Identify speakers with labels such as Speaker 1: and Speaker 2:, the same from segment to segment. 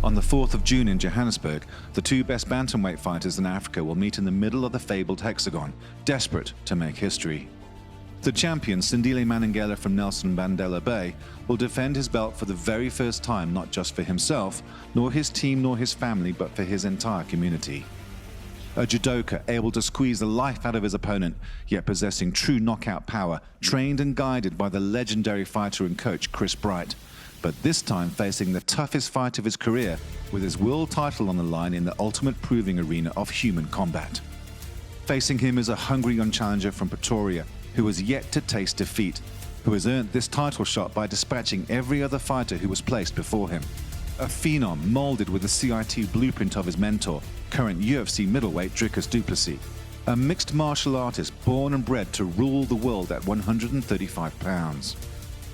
Speaker 1: On the 4th of June in Johannesburg, the two best bantamweight fighters in Africa will meet in the middle of the fabled hexagon, desperate to make history. The champion, Sindile Manengela from Nelson Mandela Bay, will defend his belt for the very first time, not just for himself, nor his team nor his family, but for his entire community. A judoka able to squeeze the life out of his opponent, yet possessing true knockout power, trained and guided by the legendary fighter and coach Chris Bright, but this time facing the toughest fight of his career with his world title on the line in the ultimate proving arena of human combat. Facing him is a hungry young challenger from Pretoria who has yet to taste defeat, who has earned this title shot by dispatching every other fighter who was placed before him. A phenom molded with the CIT blueprint of his mentor, current UFC middleweight Dricus du Plessis. A mixed martial artist born and bred to rule the world at 135 pounds.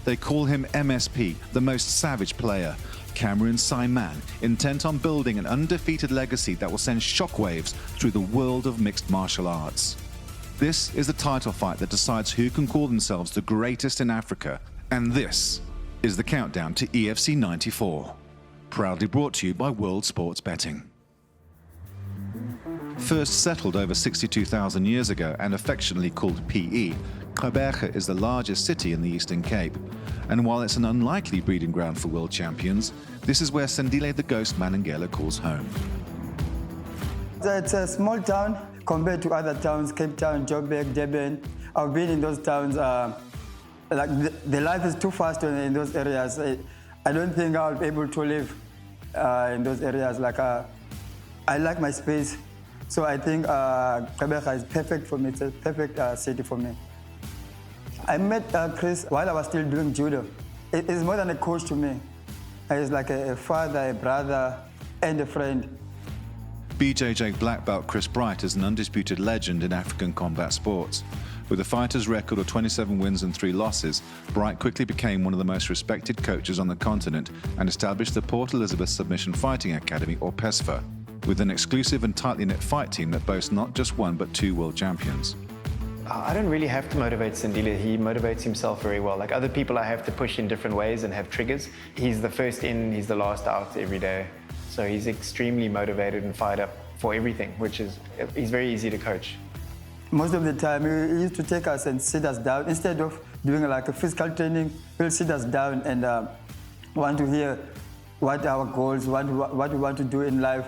Speaker 1: They call him MSP, the most savage player, Cameron Saaiman, intent on building an undefeated legacy that will send shockwaves through the world of mixed martial arts. This is the title fight that decides who can call themselves the greatest in Africa, and this is the countdown to EFC 94. Proudly brought to you by World Sports Betting. First settled over 62,000 years ago and affectionately called PE, Gqeberha is the largest city in the Eastern Cape. And while it's an unlikely breeding ground for world champions, this is where Sindile the Ghost Manengela calls home.
Speaker 2: It's a small town compared to other towns, Cape Town, Joburg, Durban. I've been in those towns, the life is too fast in those areas. I don't think I'll be able to live in those areas. I like my space, so I think Gqeberha is perfect for me. It's a perfect city for me. I met Chris while I was still doing judo. He's more than a coach to me. He's like a father, a brother, and a friend.
Speaker 1: BJJ black belt Chris Bright is an undisputed legend in African combat sports. With a fighter's record of 27 wins and 3 losses, Bright quickly became one of the most respected coaches on the continent and established the Port Elizabeth Submission Fighting Academy, or PESFA, with an exclusive and tightly knit fight team that boasts not just 1 but 2 world champions.
Speaker 3: I don't really have to motivate Sindile. He motivates himself very well. Like other people, I have to push in different ways and have triggers. He's the first in, he's the last out every day. So he's extremely motivated and fired up for everything, he's very easy to coach.
Speaker 2: Most of the time, he used to take us and sit us down. Instead of doing like a physical training, he'll sit us down and want to hear what our goals, what we want to do in life.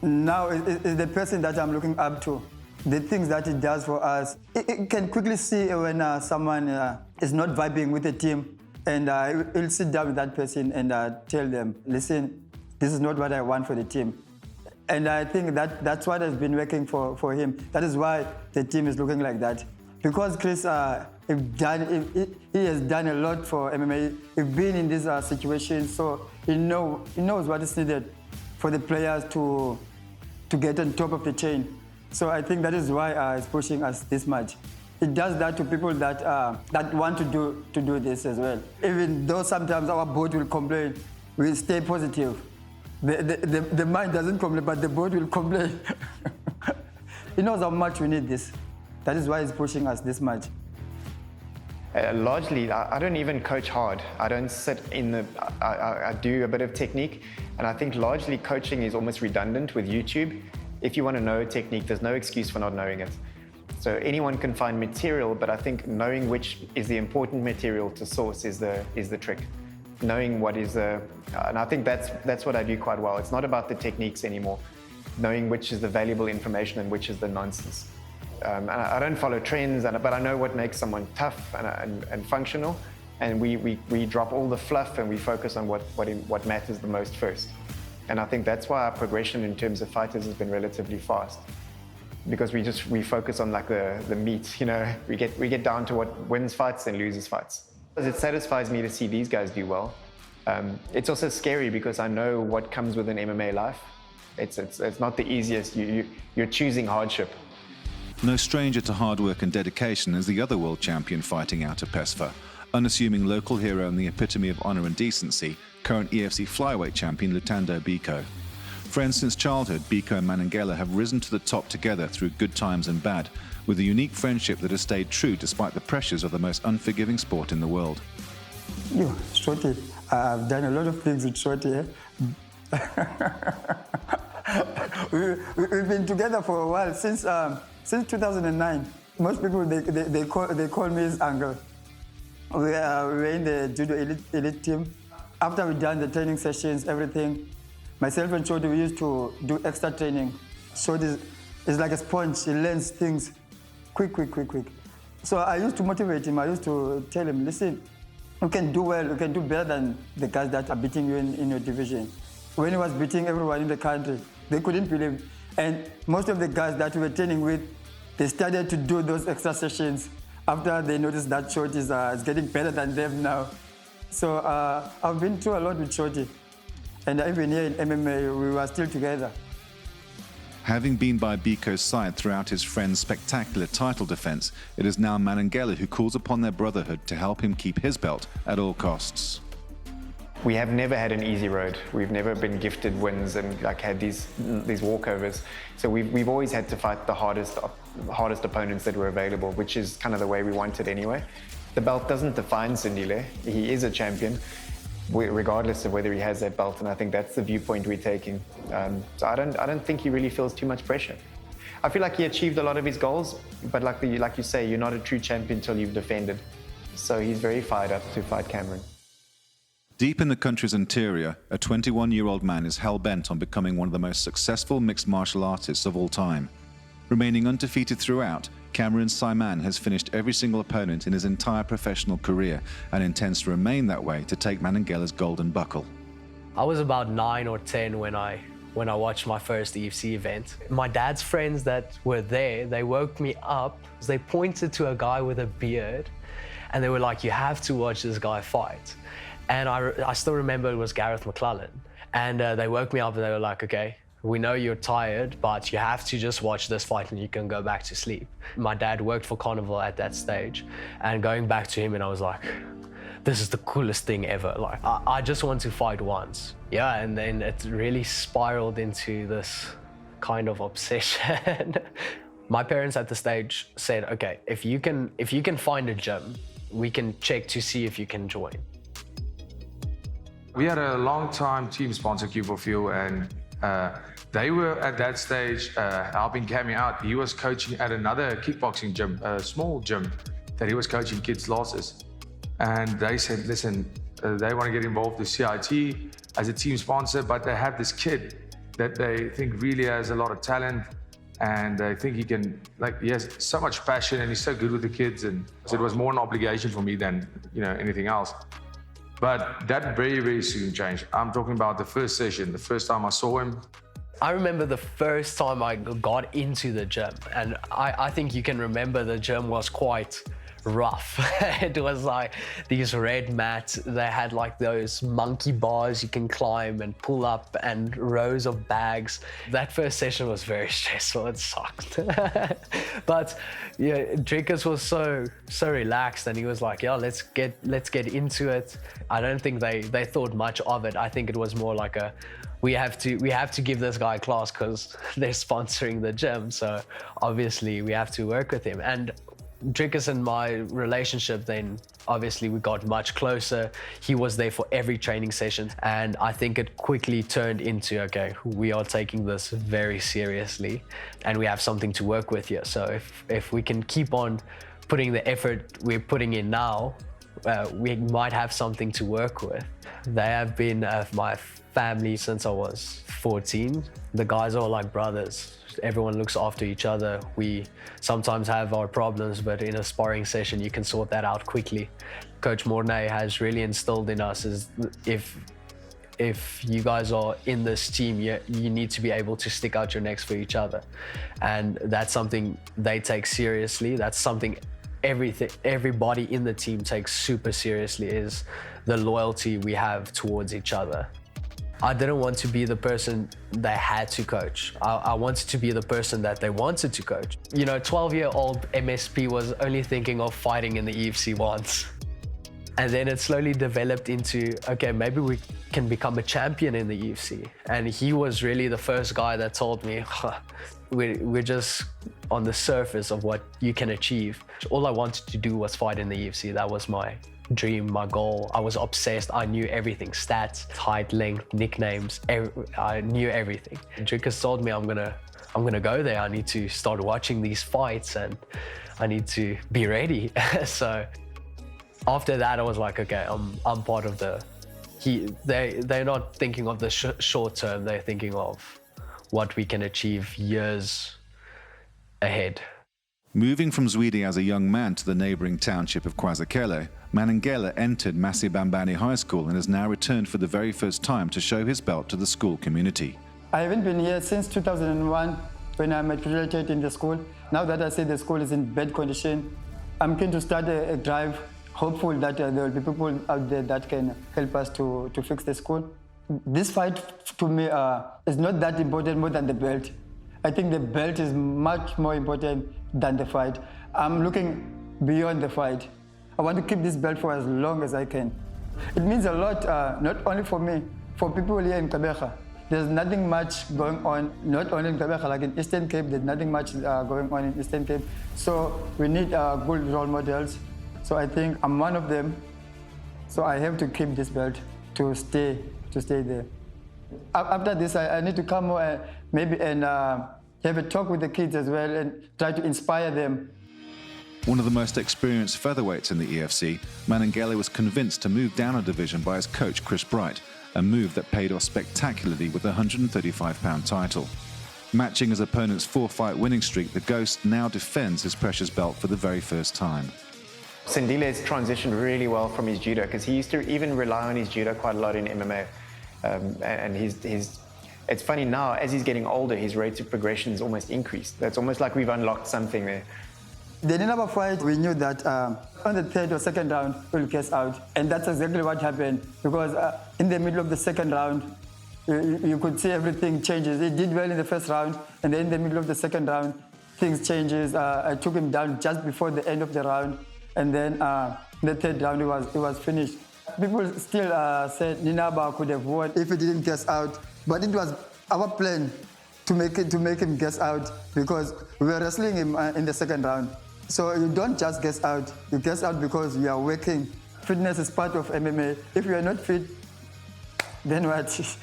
Speaker 2: Now, is the person that I'm looking up to. The things that he does for us, you can quickly see when someone is not vibing with the team, and he'll sit down with that person and tell them, listen, this is not what I want for the team. And I think that's what has been working for him. That is why the team is looking like that. Because Chris, he has done a lot for MMA. He's been in this situation, so he knows what is needed for the players to get on top of the chain. So I think that is why he's pushing us this much. It does that to people that want to do this as well. Even though sometimes our board will complain, we stay positive. The mind doesn't complain, but the board will complain. He knows how much we need this. That is why he's pushing us this much.
Speaker 3: Largely, I don't even coach hard. I don't sit in the, I do a bit of technique, and I think largely coaching is almost redundant with YouTube. If you want to know a technique, there's no excuse for not knowing it. So anyone can find material, but I think knowing which is the important material to source is the trick. Knowing what is and I think that's what I do quite well. It's not about the techniques anymore. Knowing which is the valuable information and which is the nonsense. And I don't follow trends, but I know what makes someone tough and functional. And we drop all the fluff and we focus on what matters the most first. And I think that's why our progression in terms of fighters has been relatively fast, because we focus on like the meat. You know, we get down to what wins fights and loses fights. It satisfies me to see these guys do well. It's also scary because I know what comes with an MMA life. It's not the easiest. You're choosing hardship.
Speaker 1: No stranger to hard work and dedication is the other world champion fighting out of PESFA, unassuming local hero and the epitome of honor and decency, current EFC flyweight champion Lutando Biko. Friends since childhood, Biko and Manengela have risen to the top together through good times and bad, with a unique friendship that has stayed true despite the pressures of the most unforgiving sport in the world.
Speaker 2: Shorty, I've done a lot of things with Shorty. We've been together for a while, since 2009. Most people, they call me his uncle. We were in the judo elite team. After we done the training sessions, everything, myself and Shodi, we used to do extra training. Shodi is like a sponge. He learns things quick. So I used to motivate him. I used to tell him, listen, you can do well, you can do better than the guys that are beating you in your division. When he was beating everyone in the country, they couldn't believe. And most of the guys that we were training with, they started to do those extra sessions after they noticed that Shoti is getting better than them now. So I've been through a lot with Shoti. And even here in MMA, we were still together.
Speaker 1: Having been by Biko's side throughout his friend's spectacular title defense, it is now Manengela who calls upon their brotherhood to help him keep his belt at all costs.
Speaker 3: We have never had an easy road. We've never been gifted wins and had these walkovers. So we've always had to fight the hardest opponents that were available, which is kind of the way we want it anyway. The belt doesn't define Sindile. He is a champion, regardless of whether he has that belt, and I think that's the viewpoint we're taking. So I don't think he really feels too much pressure. I feel like he achieved a lot of his goals, but like you say, you're not a true champion until you've defended. So he's very fired up to fight Cameron.
Speaker 1: Deep in the country's interior, a 21-year-old man is hell-bent on becoming one of the most successful mixed martial artists of all time. Remaining undefeated throughout, Cameron Saaiman has finished every single opponent in his entire professional career and intends to remain that way to take Manengela's golden buckle.
Speaker 4: I was about 9 or 10 when I watched my first EFC event. My dad's friends that were there, they woke me up. They pointed to a guy with a beard and they were like, you have to watch this guy fight. And I still remember it was Gareth McClellan. And they woke me up and they were like, okay, we know you're tired, but you have to just watch this fight and you can go back to sleep. My dad worked for Carnival at that stage, and going back to him and I was like, this is the coolest thing ever. Like, I just want to fight once. Yeah, and then it really spiraled into this kind of obsession. My parents at the stage said, okay, if you can find a gym, we can check to see if you can join.
Speaker 5: We had a long-time team sponsor, Gqeberha, and they were at that stage helping Cammy out. He was coaching at another kickboxing gym, a small gym that he was coaching kids' classes. And they said, listen, they want to get involved with CIT as a team sponsor, but they have this kid that they think really has a lot of talent, and they think he can, he has so much passion and he's so good with the kids. And so it was more an obligation for me than, anything else. But that very, very soon changed. I'm talking about the first session, the first time I saw him.
Speaker 4: I remember the first time I got into the gym, and I think you can remember the gym was quite rough. It was like these red mats. They had like those monkey bars you can climb and pull up and rows of bags. That first session was very stressful. It sucked. But yeah, Drinkers was so relaxed, and he was like, yeah, let's get into it. I don't think they thought much of it. I think it was more like we have to give this guy a class because they're sponsoring the gym. So obviously we have to work with him. And Drinkers and my relationship, then obviously we got much closer. He was there for every training session, and I think it quickly turned into, okay, we are taking this very seriously and we have something to work with here. So if we can keep on putting the effort we're putting in now, we might have something to work with. They have been my family since I was 14. The guys are like brothers. Everyone looks after each other. We sometimes have our problems, but in a sparring session, you can sort that out quickly. Coach Mornay has really instilled in us is if you guys are in this team, you need to be able to stick out your necks for each other. And that's something they take seriously. That's something everybody in the team takes super seriously, is the loyalty we have towards each other. I didn't want to be the person they had to coach. I wanted to be the person that they wanted to coach. 12-year-old MSP was only thinking of fighting in the EFC once. And then it slowly developed into, okay, maybe we can become a champion in the EFC. And he was really the first guy that told me, we're just on the surface of what you can achieve. All I wanted to do was fight in the EFC. That was my dream, my goal. I was obsessed. I knew everything, stats, height, length, nicknames. I knew everything. Dricus told me I'm gonna go there. I need to start watching these fights and I need to be ready. So after that, I was like, okay, I'm part of the. They're not thinking of the short term. They're thinking of what we can achieve years ahead.
Speaker 1: Moving from Zwide as a young man to the neighbouring township of KwaZulu, Manengela entered Masibambane High School and has now returned for the very first time to show his belt to the school community.
Speaker 2: I haven't been here since 2001 when I matriculated in the school. Now that I see the school is in bad condition, I'm keen to start a drive, hopeful that there will be people out there that can help us to fix the school. This fight to me is not that important more than the belt. I think the belt is much more important than the fight. I'm looking beyond the fight. I want to keep this belt for as long as I can. It means a lot, not only for me, for people here in Gqeberha. There's nothing much going on, not only in Gqeberha, like in Eastern Cape, there's nothing much going on in Eastern Cape. So we need good role models. So I think I'm one of them. So I have to keep this belt to stay there. After this, I need to come maybe and have a talk with the kids as well and try to inspire them.
Speaker 1: One of the most experienced featherweights in the EFC, Manengela was convinced to move down a division by his coach Chris Bright, a move that paid off spectacularly with a £135 title. Matching his opponent's 4-fight winning streak, the Ghost now defends his precious belt for the very first time.
Speaker 3: Sindile has transitioned really well from his judo because he used to even rely on his judo quite a lot in MMA. And it's funny now, as he's getting older, his rate of progression has almost increased. It's almost like we've unlocked something there.
Speaker 2: The Ninaba fight, we knew that on the third or second round, we'll guess out. And that's exactly what happened. Because in the middle of the second round, you could see everything changes. He did well in the first round, and then in the middle of the second round, things changes. I took him down just before the end of the round. And then in the third round, it was finished. People still said Ninaba could have won if he didn't guess out. But it was our plan to make him guess out because we were wrestling him in the second round. So you don't just guess out. You guess out because you are working. Fitness is part of MMA. If you are not fit, then what?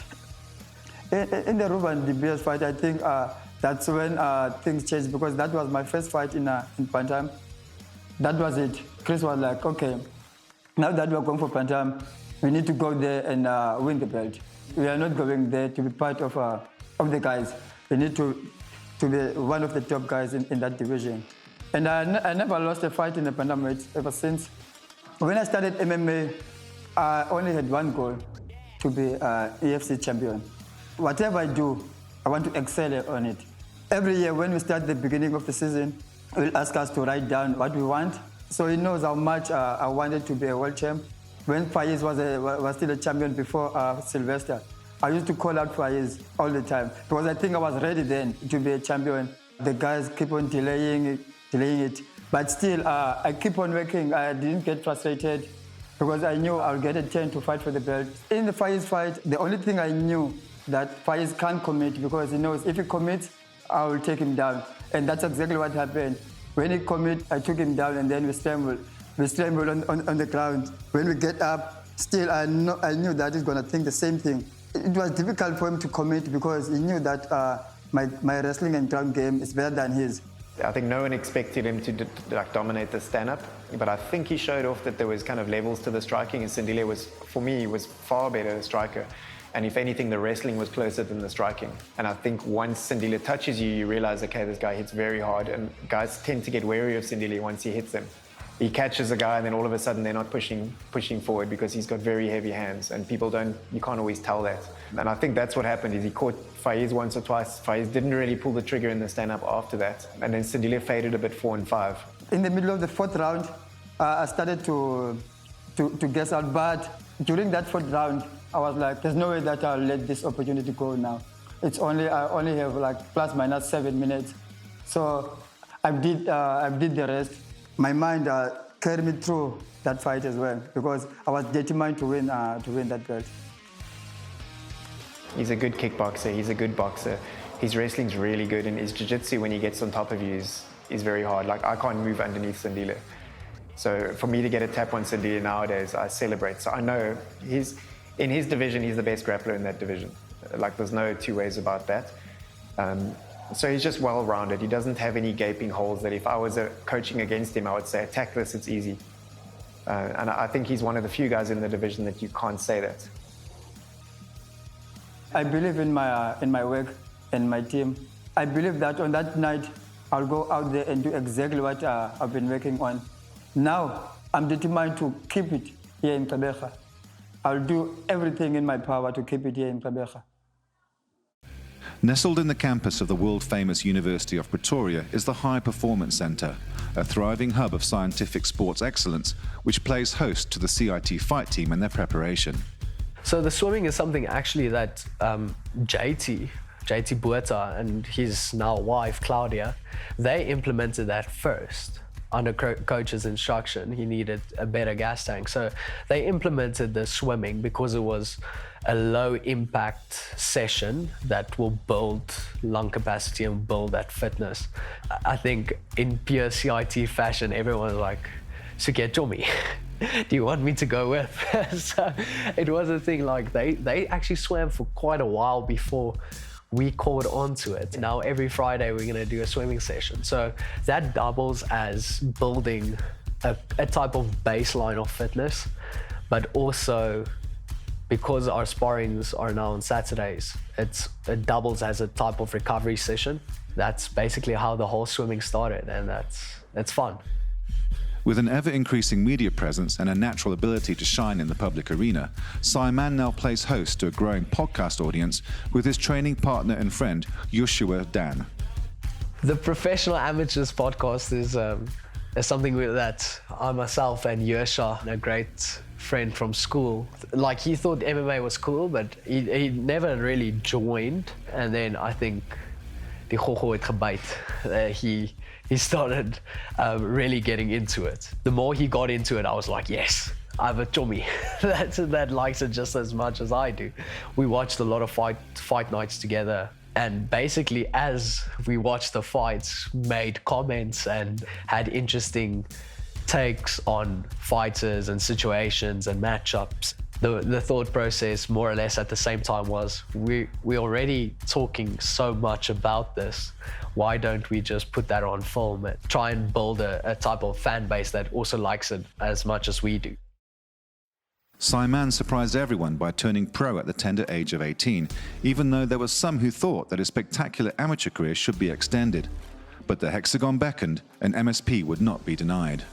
Speaker 2: In the Ruben De Beers fight, I think that's when things changed because that was my first fight in Bantam. That was it. Chris was like, okay, now that we're going for Bantam, we need to go there and win the belt. We are not going there to be part of the guys. We need to be one of the top guys in that division. And I never lost a fight in the Bantamweight ever since. When I started MMA, I only had one goal, to be EFC champion. Whatever I do, I want to excel on it. Every year when we start the beginning of the season, he'll ask us to write down what we want. So he knows how much I wanted to be a world champ. When Faiz was still a champion before Sylvester, I used to call out Faiz all the time because I think I was ready then to be a champion. The guys keep on delaying it. But still, I keep on working. I didn't get frustrated because I knew I'll get a turn to fight for the belt. In the Faiz fight, the only thing I knew that Faiz can't commit because he knows if he commits, I will take him down. And that's exactly what happened. When he commit, I took him down and then we scrambled. We scrambled on the ground. When we get up, still I knew that he's going to think the same thing. It was difficult for him to commit because he knew that my wrestling and ground game is better than his.
Speaker 3: I think no one expected him to dominate the stand-up, but I think he showed off that there was kind of levels to the striking, and Sindile was, for me, was far better a striker. And if anything, the wrestling was closer than the striking. And I think once Sindile touches you, you realize, okay, this guy hits very hard, and guys tend to get wary of Sindile once he hits them. He catches a guy, and then all of a sudden they're not pushing forward because he's got very heavy hands, and you can't always tell that. And I think that's what happened, is he caught Faiz once or twice. Faiz didn't really pull the trigger in the stand-up after that. And then Sindile faded a bit 4 and 5.
Speaker 2: In the middle of the fourth round, I started to guess out, but during that fourth round, I was like, there's no way that I'll let this opportunity go now. I only have like plus minus 7 minutes. So I did the rest. My mind carried me through that fight as well because I was determined to win that belt.
Speaker 3: He's a good kickboxer, he's a good boxer. His wrestling's really good, and his jiu-jitsu, when he gets on top of you, is very hard. Like, I can't move underneath Sindile. So for me to get a tap on Sindile nowadays, I celebrate. So I know in his division, he's the best grappler in that division. Like, there's no two ways about that. So he's just well-rounded. He doesn't have any gaping holes that if I was coaching against him, I would say, attack this, it's easy. And I think he's one of the few guys in the division that you can't say that.
Speaker 2: I believe in my work and my team. I believe that on that night, I'll go out there and do exactly what I've been working on. Now, I'm determined to keep it here in Gqeberha. I'll do everything in my power to keep it here in Gqeberha.
Speaker 1: Nestled in the campus of the world-famous University of Pretoria is the High Performance Centre, a thriving hub of scientific sports excellence which plays host to the CIT fight team and their preparation.
Speaker 4: So the swimming is something actually that JT Gqeberha and his now wife Claudia, they implemented that first. Under coach's instruction, he needed a better gas tank. So they implemented the swimming because it was a low impact session that will build lung capacity and build that fitness. I think in pure CIT fashion, everyone was like, "Suke Tommy, do you want me to go with?" So it was a thing like they actually swam for quite a while before we caught on to it. Now every Friday we're gonna do a swimming session. So that doubles as building a type of baseline of fitness, but also because our sparrings are now on Saturdays, it doubles as a type of recovery session. That's basically how the whole swimming started, and it's fun.
Speaker 1: With an ever-increasing media presence and a natural ability to shine in the public arena, Saaiman now plays host to a growing podcast audience with his training partner and friend, Joshua Dan.
Speaker 4: The Professional Amateurs podcast is something that I myself and Yosha, a great friend from school, like he thought MMA was cool, but he never really joined. And then I think die gogo het gebyt. He started really getting into it. The more he got into it, I was like, yes, I have a chummy that likes it just as much as I do. We watched a lot of fight nights together, and basically as we watched the fights, made comments and had interesting takes on fighters and situations and matchups. The thought process more or less at the same time was, we're already talking so much about this, why don't we just put that on film and try and build a type of fan base that also likes it as much as we do.
Speaker 1: Saaiman surprised everyone by turning pro at the tender age of 18, even though there were some who thought that his spectacular amateur career should be extended. But the hexagon beckoned, and MSP would not be denied.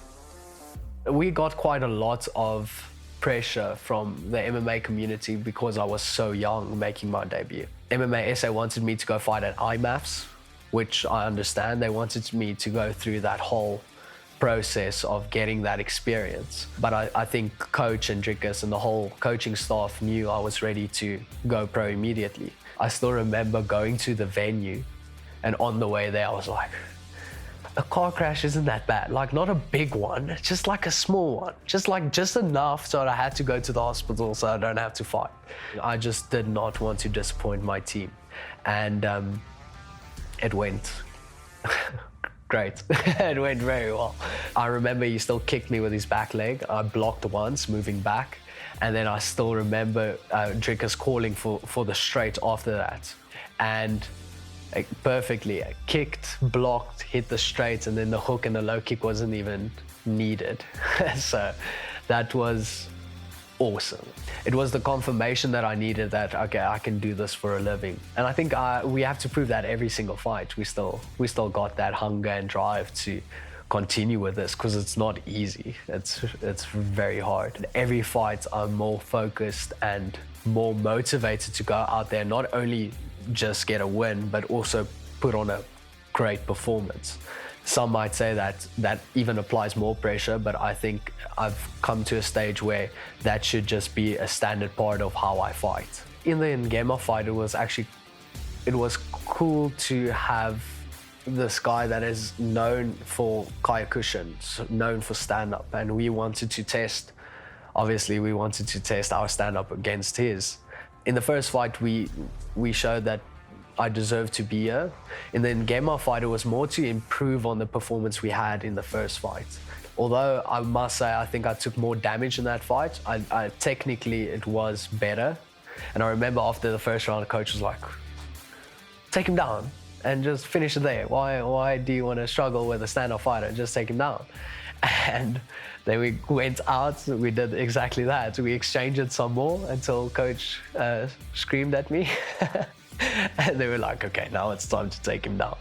Speaker 4: We got quite a lot of pressure from the MMA community because I was so young making my debut. MMA SA wanted me to go fight at IMAFs, which I understand. They wanted me to go through that whole process of getting that experience. But I think Coach and Drickus and the whole coaching staff knew I was ready to go pro immediately. I still remember going to the venue, and on the way there I was like, a car crash isn't that bad. Like, not a big one, just like a small one. Just enough so that I had to go to the hospital so I don't have to fight. I just did not want to disappoint my team. And it went great. It went very well. I remember he still kicked me with his back leg. I blocked once, moving back. And then I still remember Drickus calling for the straight after that. And perfectly kicked, blocked, hit the straight, and then the hook and the low kick wasn't even needed. So that was awesome. It was the confirmation that I needed that, okay, I can do this for a living. And I think we have to prove that every single fight. We still got that hunger and drive to continue with this, because it's not easy. It's very hard. Every fight I'm more focused and more motivated to go out there, not only just get a win, but also put on a great performance. Some might say that even applies more pressure, but I think I've come to a stage where that should just be a standard part of how I fight. In the Ngema fight, it was cool to have this guy that is known for kaya cushions, known for stand-up, and we wanted to test our stand-up against his. In the first fight, we showed that I deserved to be here. In the Ngema fight, it was more to improve on the performance we had in the first fight. Although I must say, I think I took more damage in that fight. Technically, it was better. And I remember after the first round, the coach was like, take him down and just finish it there. Why do you want to struggle with a stand-up fighter? Just take him down. And then we went out, we did exactly that. We exchanged it some more until coach screamed at me. And they were like, okay, now it's time to take him down.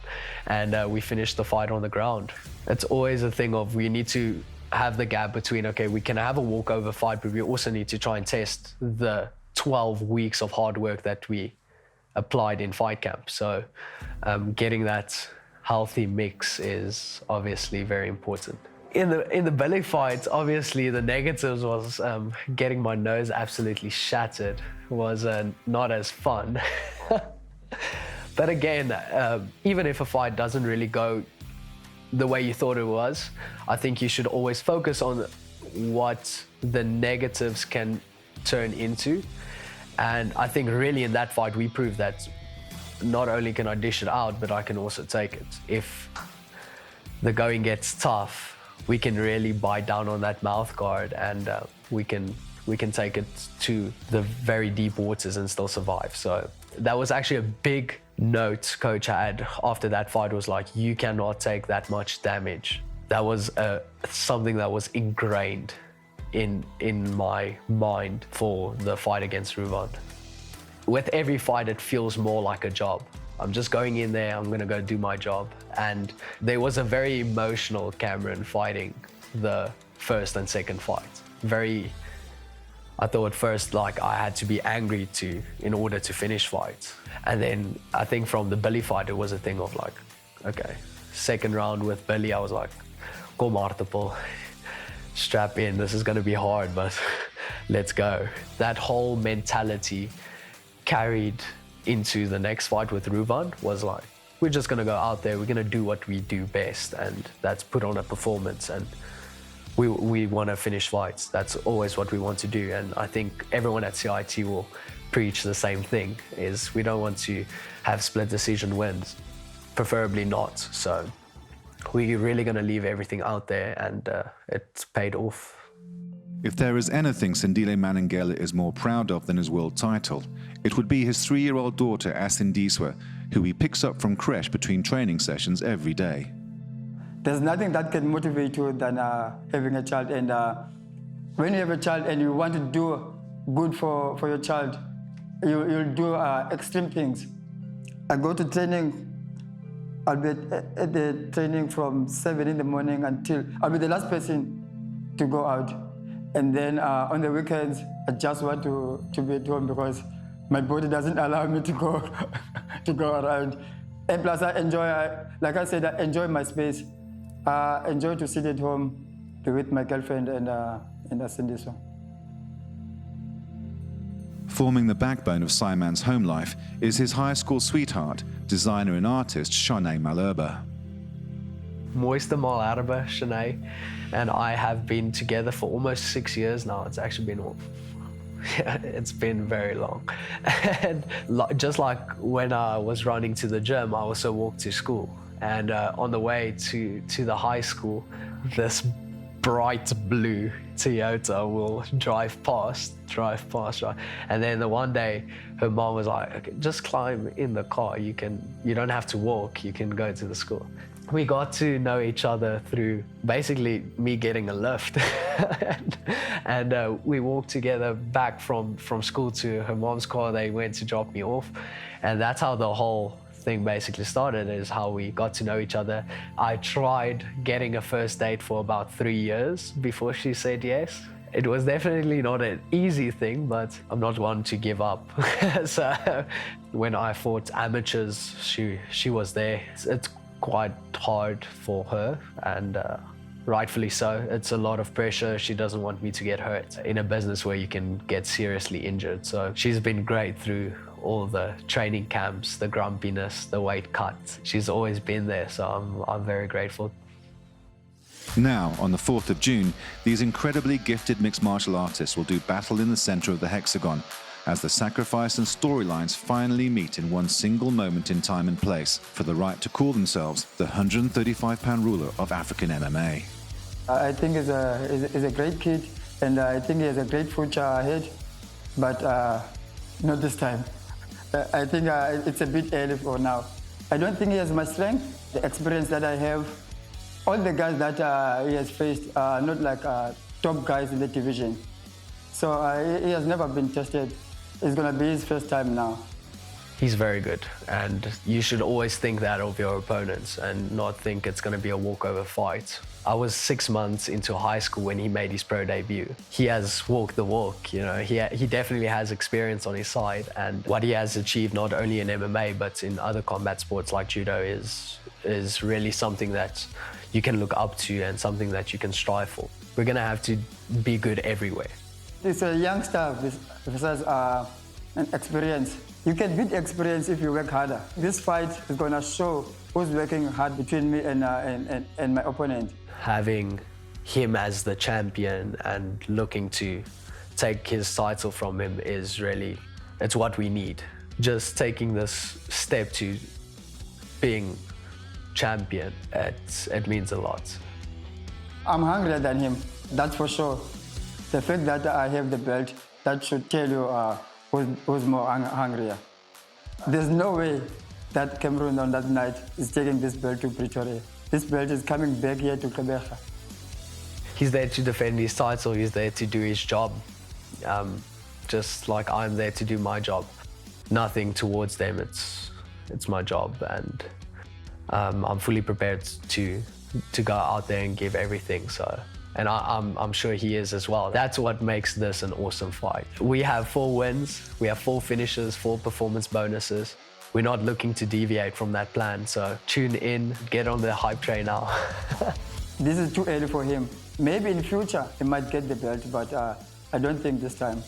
Speaker 4: And we finished the fight on the ground. It's always a thing of we need to have the gap between, okay, we can have a walkover fight, but we also need to try and test the 12 weeks of hard work that we applied in fight camp. So getting that healthy mix is obviously very important. In the belly fight, obviously the negatives was getting my nose absolutely shattered was not as fun. But again, even if a fight doesn't really go the way you thought it was, I think you should always focus on what the negatives can turn into. And I think really in that fight, we proved that not only can I dish it out, but I can also take it. If the going gets tough, we can really bite down on that mouth guard, and we can take it to the very deep waters and still survive. So that was actually a big note coach had after that fight, was like, you cannot take that much damage. That was something that was ingrained in my mind for the fight against Ruvan. With every fight, it feels more like a job. I'm just going in there, I'm gonna go do my job. And there was a very emotional Cameron fighting the first and second fight. I thought first, like, I had to be angry in order to finish fights. And then I think from the Billy fight, it was a thing of like, okay, second round with Billy, I was like, go multiple, strap in, this is gonna be hard, but let's go. That whole mentality carried into the next fight with Ruvan was like, we're just gonna go out there, we're gonna do what we do best, and that's put on a performance, and we want to finish fights. That's always what we want to do. And I think everyone at CIT will preach the same thing, is we don't want to have split decision wins, preferably not. So we're really going to leave everything out there, and it's paid off.
Speaker 1: If there is anything Sindile Manengela is more proud of than his world title, it would be his 3-year-old daughter, Asindiswa, who he picks up from creche between training sessions every day.
Speaker 2: There's nothing that can motivate you than having a child. And when you have a child and you want to do good for your child, you'll do extreme things. I go to training, I'll be at the training from 7 in the morning until, I'll be the last person to go out. And then on the weekends, I just want to be at home because my body doesn't allow me to go, to go around. And plus I enjoy, like I said, I enjoy my space. I enjoy to sit at home, be with my girlfriend and Asindiswa.
Speaker 1: Forming the backbone of Saaiman's home life is his high school sweetheart, designer and artist Tshwane Malherbe.
Speaker 4: Mooiste Malherbe, Tshwane, and I have been together for almost 6 years now. It's actually been, it's been very long. And just like when I was running to the gym, I also walked to school. And on the way to the high school, this bright blue Toyota will drive past. And then the one day, her mom was like, okay, just climb in the car. You don't have to walk, you can go to the school. We got to know each other through basically me getting a lift. and we walked together back from school to her mom's car. They went to drop me off. And that's how the whole thing basically started, is how we got to know each other. I tried getting a first date for about 3 years before she said yes. It was definitely not an easy thing, but I'm not one to give up. So when I fought amateurs, she was there. It's quite hard for her, and rightfully so. It's a lot of pressure. She doesn't want me to get hurt in a business where you can get seriously injured. So she's been great through all the training camps, the grumpiness, the weight cuts. She's always been there, so I'm very grateful.
Speaker 1: Now, on the 4th of June, these incredibly gifted mixed martial artists will do battle in the center of the hexagon, as the sacrifice and storylines finally meet in one single moment in time and place for the right to call themselves the 135-pound ruler of African MMA.
Speaker 2: I think he's a great kid, and I think he has a great future ahead, but not this time. I think it's a bit early for now. I don't think he has much strength. The experience that I have, all the guys that he has faced are not like top guys in the division. So he has never been tested. It's going to be his first time now.
Speaker 4: He's very good, and you should always think that of your opponents and not think it's going to be a walkover fight. I was 6 months into high school when he made his pro debut. He has walked the walk, you know. He definitely has experience on his side, and what he has achieved not only in MMA but in other combat sports like judo is really something that you can look up to and something that you can strive for. We're going to have to be good everywhere.
Speaker 2: It's a youngster versus an experience. You can beat experience if you work harder. This fight is going to show who's working hard between me and my opponent.
Speaker 4: Having him as the champion and looking to take his title from him is really, it's what we need. Just taking this step to being champion, it means a lot.
Speaker 2: I'm hungrier than him, that's for sure. The fact that I have the belt, that should tell you who's more hungrier. There's no way that Cameroon on that night is taking this belt to Pretoria. This belt is coming back here to Gqeberha.
Speaker 4: He's there to defend his title, he's there to do his job. Just like I'm there to do my job. Nothing towards them, it's my job, and I'm fully prepared to go out there and give everything. So. And I'm sure he is as well. That's what makes this an awesome fight. We have 4 wins, we have 4 finishes, 4 performance bonuses. We're not looking to deviate from that plan, so tune in, get on the hype train now.
Speaker 2: This is too early for him. Maybe in future he might get the belt, but I don't think this time.